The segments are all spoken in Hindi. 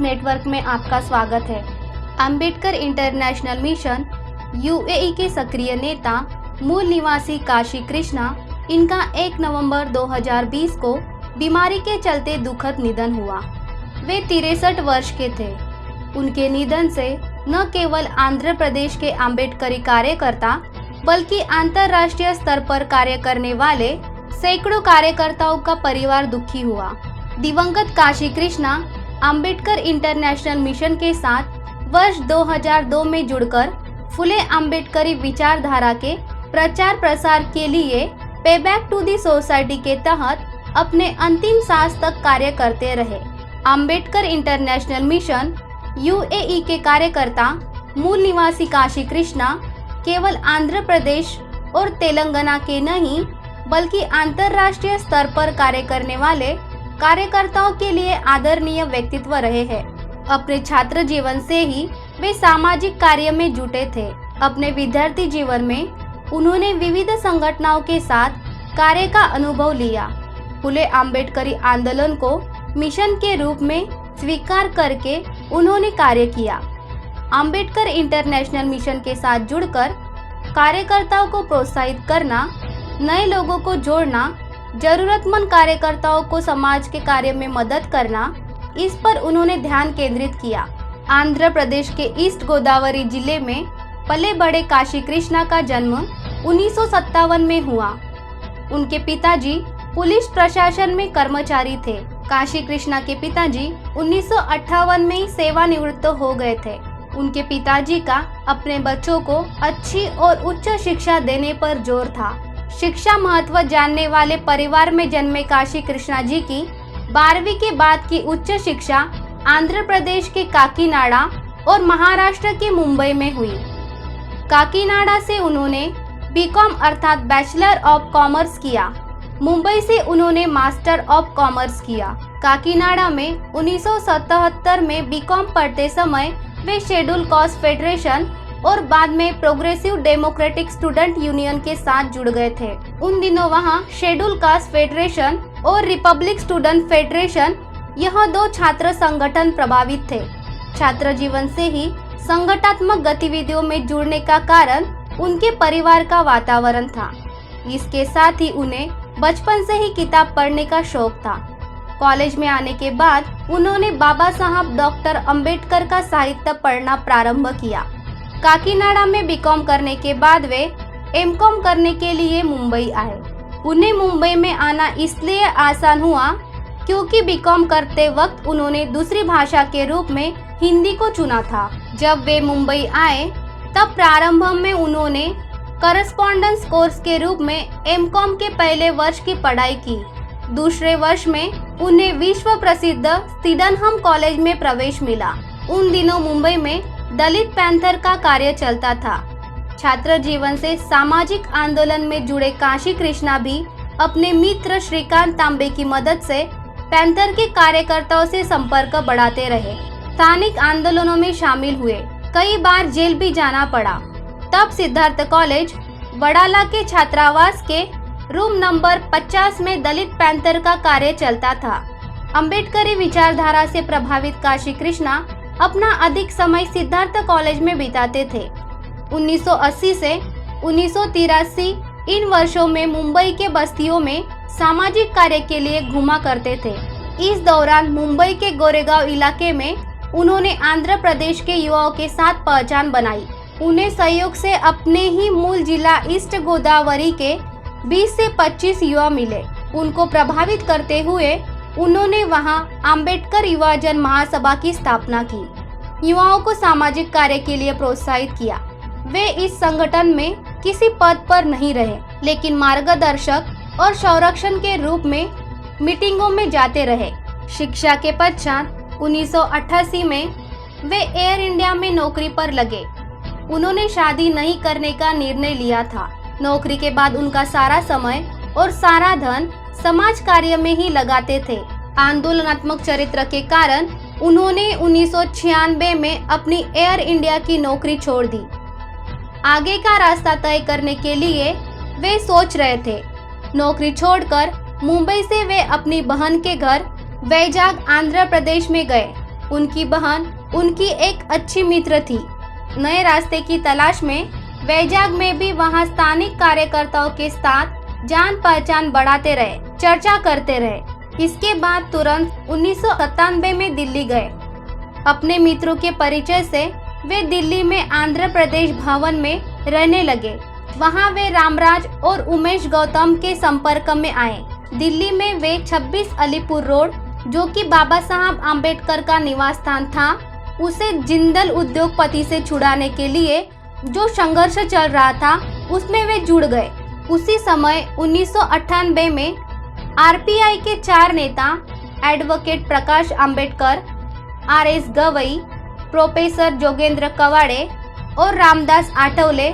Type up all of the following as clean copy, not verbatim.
नेटवर्क में आपका स्वागत है। अंबेडकर इंटरनेशनल मिशन यूएई के सक्रिय नेता मूल निवासी काशी कृष्णा, इनका 1 नवंबर 2020 को बीमारी के चलते दुखद निधन हुआ। वे 63 वर्ष के थे। उनके निधन से न केवल आंध्र प्रदेश के अंबेडकरी कार्यकर्ता बल्कि अंतर्राष्ट्रीय स्तर पर कार्य करने वाले सैकड़ों कार्यकर्ताओं का परिवार दुखी हुआ। दिवंगत काशी कृष्णा अंबेडकर इंटरनेशनल मिशन के साथ वर्ष 2002 में जुड़कर फुले अंबेडकरी विचारधारा के प्रचार प्रसार के लिए पेबैक टू दी सोसाइटी के तहत अपने अंतिम सांस तक कार्य करते रहे। अंबेडकर इंटरनेशनल मिशन यूएई के कार्यकर्ता मूल निवासी काशी कृष्णा केवल आंध्र प्रदेश और तेलंगाना के नहीं बल्कि अंतर्राष्ट्रीय स्तर पर कार्य करने वाले कार्यकर्ताओं के लिए आदरणीय व्यक्तित्व रहे हैं। अपने छात्र जीवन से ही वे सामाजिक कार्य में जुटे थे। अपने विद्यार्थी जीवन में उन्होंने विविध संगठनों के साथ कार्य का अनुभव लिया। फुले अंबेडकरी आंदोलन को मिशन के रूप में स्वीकार करके उन्होंने कार्य किया। अंबेडकर इंटरनेशनल मिशन के साथ जुड़कर कार्यकर्ताओं को प्रोत्साहित करना, नए लोगों को जोड़ना, जरूरतमंद कार्यकर्ताओं को समाज के कार्य में मदद करना, इस पर उन्होंने ध्यान केंद्रित किया। आंध्र प्रदेश के ईस्ट गोदावरी जिले में पले बड़े काशी कृष्णा का जन्म 1957 में हुआ। उनके पिताजी पुलिस प्रशासन में कर्मचारी थे। काशी कृष्णा के पिताजी 1958 में ही सेवानिवृत्त हो गए थे। उनके पिताजी का अपने बच्चों को अच्छी और उच्च शिक्षा देने पर जोर था। शिक्षा महत्व जानने वाले परिवार में जन्मे काशी कृष्णा जी की 12वीं के बाद की उच्च शिक्षा आंध्र प्रदेश के काकीनाडा और महाराष्ट्र के मुंबई में हुई। काकीनाडा से उन्होंने बीकॉम अर्थात बैचलर ऑफ कॉमर्स किया। मुंबई से उन्होंने मास्टर ऑफ कॉमर्स किया। काकीनाडा में 1977 में बीकॉम पढ़ते समय वे शेड्यूल कास्ट फेडरेशन और बाद में प्रोग्रेसिव डेमोक्रेटिक स्टूडेंट यूनियन के साथ जुड़ गए थे। उन दिनों वहां शेड्यूल कास्ट फेडरेशन और रिपब्लिक स्टूडेंट फेडरेशन, यह 2 छात्र संगठन प्रभावित थे। छात्र जीवन से ही संगठनात्मक गतिविधियों में जुड़ने का कारण उनके परिवार का वातावरण था। इसके साथ ही उन्हें बचपन से ही किताब पढ़ने का शौक था। कॉलेज में आने के बाद उन्होंने बाबा साहब डॉक्टर अंबेडकर का साहित्य पढ़ना प्रारंभ किया। काकीनाडा में बीकॉम करने के बाद वे एमकॉम करने के लिए मुंबई आए। उन्हें मुंबई में आना इसलिए आसान हुआ क्योंकि बीकॉम करते वक्त उन्होंने दूसरी भाषा के रूप में हिंदी को चुना था। जब वे मुंबई आए तब प्रारंभ में उन्होंने करस्पॉन्डेंस कोर्स के रूप में एमकॉम के पहले वर्ष की पढ़ाई की। दूसरे वर्ष में उन्हें विश्व प्रसिद्ध सिडनहम कॉलेज में प्रवेश मिला। उन दिनों मुंबई में दलित पैंथर का कार्य चलता था। छात्र जीवन से सामाजिक आंदोलन में जुड़े काशी कृष्णा भी अपने मित्र श्रीकांत तांबे की मदद से पैंथर के कार्यकर्ताओं से संपर्क बढ़ाते रहे। स्थानिक आंदोलनों में शामिल हुए। कई बार जेल भी जाना पड़ा। तब सिद्धार्थ कॉलेज वडाला के छात्रावास के रूम नंबर 50 में दलित पैंथर का कार्य चलता था। अंबेडकरी विचारधारा से प्रभावित काशी कृष्णा अपना अधिक समय सिद्धार्थ कॉलेज में बिताते थे। 1980 से 1983 इन वर्षों में मुंबई के बस्तियों में सामाजिक कार्य के लिए घूमा करते थे। इस दौरान मुंबई के गोरेगांव इलाके में उन्होंने आंध्र प्रदेश के युवाओं के साथ पहचान बनाई। उन्हें सहयोग से अपने ही मूल जिला ईस्ट गोदावरी के 20 से 25 युवा मिले। उनको प्रभावित करते हुए उन्होंने वहां अंबेडकर युवा जन महासभा की स्थापना की। युवाओं को सामाजिक कार्य के लिए प्रोत्साहित किया। वे इस संगठन में किसी पद पर नहीं रहे, लेकिन मार्गदर्शक और संरक्षण के रूप में मीटिंगों में जाते रहे। शिक्षा के पश्चात 1988 में वे एयर इंडिया में नौकरी पर लगे। उन्होंने शादी नहीं करने का निर्णय लिया था। नौकरी के बाद उनका सारा समय और सारा धन समाज कार्य में ही लगाते थे। आंदोलनात्मक चरित्र के कारण उन्होंने 1996 में अपनी एयर इंडिया की नौकरी छोड़ दी। आगे का रास्ता तय करने के लिए वे सोच रहे थे। नौकरी छोड़कर मुंबई से वे अपनी बहन के घर वैजाग आंध्र प्रदेश में गए। उनकी बहन उनकी एक अच्छी मित्र थी। नए रास्ते की तलाश में वैजाग में भी वहां स्थानिक कार्यकर्ताओं के साथ जान पहचान बढ़ाते रहे, चर्चा करते रहे। इसके बाद तुरंत 1997 में दिल्ली गए। अपने मित्रों के परिचय से वे दिल्ली में आंध्र प्रदेश भवन में रहने लगे। वहां वे रामराज और उमेश गौतम के संपर्क में आए। दिल्ली में वे 26 अलीपुर रोड, जो कि बाबा साहब आम्बेडकर का निवास स्थान था, उसे जिंदल उद्योगपति से छुड़ाने के लिए जो संघर्ष चल रहा था उसमें वे जुड़ गए। उसी समय 1998 में आरपीआई के 4 नेता एडवोकेट प्रकाश आम्बेडकर, आरएस गवई, प्रोफेसर जोगेंद्र कवाड़े और रामदास आठवले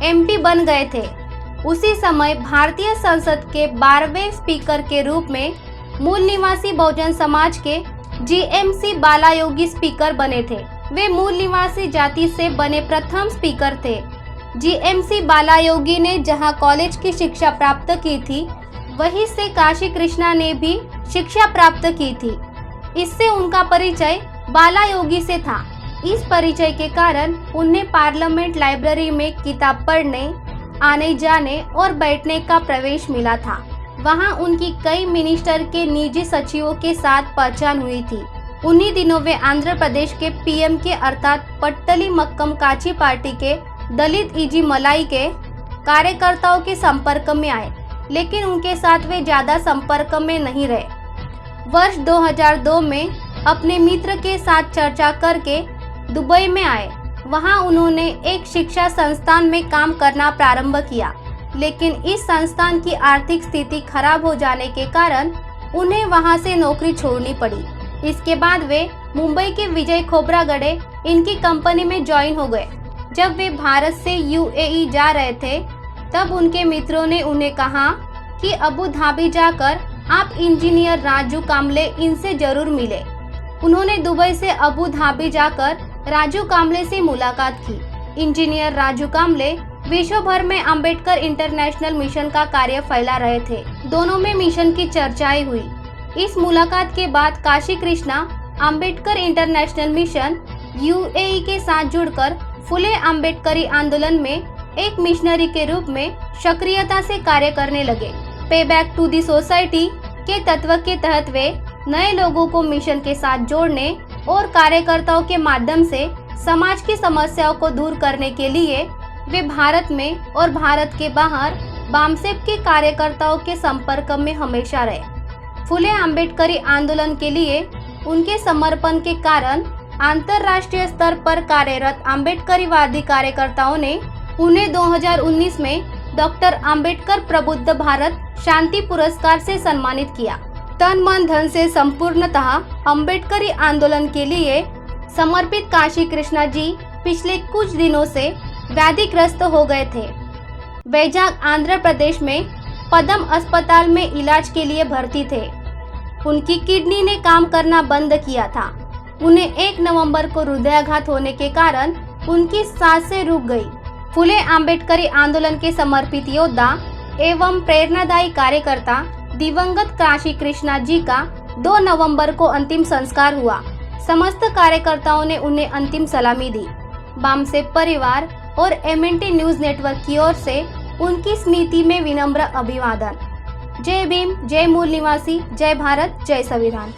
एमपी बन गए थे। उसी समय भारतीय संसद के 12वें स्पीकर के रूप में मूल निवासी बहुजन समाज के जीएमसी बालायोगी स्पीकर बने थे। वे मूल निवासी जाति से बने प्रथम स्पीकर थे। जीएमसी बालायोगी ने जहां कॉलेज की शिक्षा प्राप्त की थी, वहीं से काशी कृष्णा ने भी शिक्षा प्राप्त की थी। इससे उनका परिचय बालायोगी से था। इस परिचय के कारण उन्हें पार्लियामेंट लाइब्रेरी में किताब पढ़ने, आने जाने और बैठने का प्रवेश मिला था। वहां उनकी कई मिनिस्टर के निजी सचिवों के साथ पहचान हुई थी। उन्हीं दिनों वे आंध्र प्रदेश के पीएम के अर्थात पट्टली मक्कम काची पार्टी के दलित ईजी मलाई के कार्यकर्ताओं के संपर्क में आए, लेकिन उनके साथ वे ज्यादा संपर्क में नहीं रहे। वर्ष 2002 में अपने मित्र के साथ चर्चा करके दुबई में आए। वहां उन्होंने एक शिक्षा संस्थान में काम करना प्रारंभ किया, लेकिन इस संस्थान की आर्थिक स्थिति खराब हो जाने के कारण उन्हें वहां से नौकरी छोड़नी पड़ी। इसके बाद वे मुंबई के विजय खोब्रागडे इनकी कंपनी में ज्वाइन हो गए। जब वे भारत से यूएई जा रहे थे, तब उनके मित्रों ने उन्हें कहा कि अबू धाबी जाकर आप इंजीनियर राजू कामले इनसे जरूर मिले। उन्होंने दुबई से अबू धाबी जाकर राजू कामले से मुलाकात की। इंजीनियर राजू कामले विश्व भर में अंबेडकर इंटरनेशनल मिशन का कार्य फैला रहे थे। दोनों में मिशन की चर्चाएं हुई। इस मुलाकात के बाद Kashi Krishna Ambedkar international mission UAE के साथ जुड़कर फुले अंबेडकरी आंदोलन में एक मिशनरी के रूप में सक्रियता से कार्य करने लगे। पे बैक टू दी सोसाइटी के तत्व के तहत वे नए लोगों को मिशन के साथ जोड़ने और कार्यकर्ताओं के माध्यम से समाज की समस्याओं को दूर करने के लिए वे भारत में और भारत के बाहर बामसेब के कार्यकर्ताओं के संपर्क में हमेशा रहे। फुले अंबेडकरी आंदोलन के लिए उनके समर्पण के कारण अंतर्राष्ट्रीय स्तर पर कार्यरत अंबेडकरीवादी कार्यकर्ताओं ने उन्हें 2019 में डॉक्टर अंबेडकर प्रबुद्ध भारत शांति पुरस्कार से सम्मानित किया। तन मन धन से संपूर्णतः अंबेडकरी आंदोलन के लिए समर्पित काशी कृष्णा जी पिछले कुछ दिनों से व्याधिग्रस्त हो गए थे। वैजाग आंध्र प्रदेश में पदम अस्पताल में इलाज के लिए भर्ती थे। उनकी किडनी ने काम करना बंद किया था। उन्हें 1 नवंबर को हृदयाघात होने के कारण उनकी सांसें रुक गई। फुले अंबेडकरी आंदोलन के समर्पित योद्धा एवं प्रेरणादायी कार्यकर्ता दिवंगत काशी कृष्णा जी का 2 नवंबर को अंतिम संस्कार हुआ। समस्त कार्यकर्ताओं ने उन्हें अंतिम सलामी दी। बामसेब परिवार और एमएनटी न्यूज नेटवर्क की ओर से उनकी स्मृति में विनम्र अभिवादन। जय भीम, जय मूल निवासी, जय भारत, जय संविधान।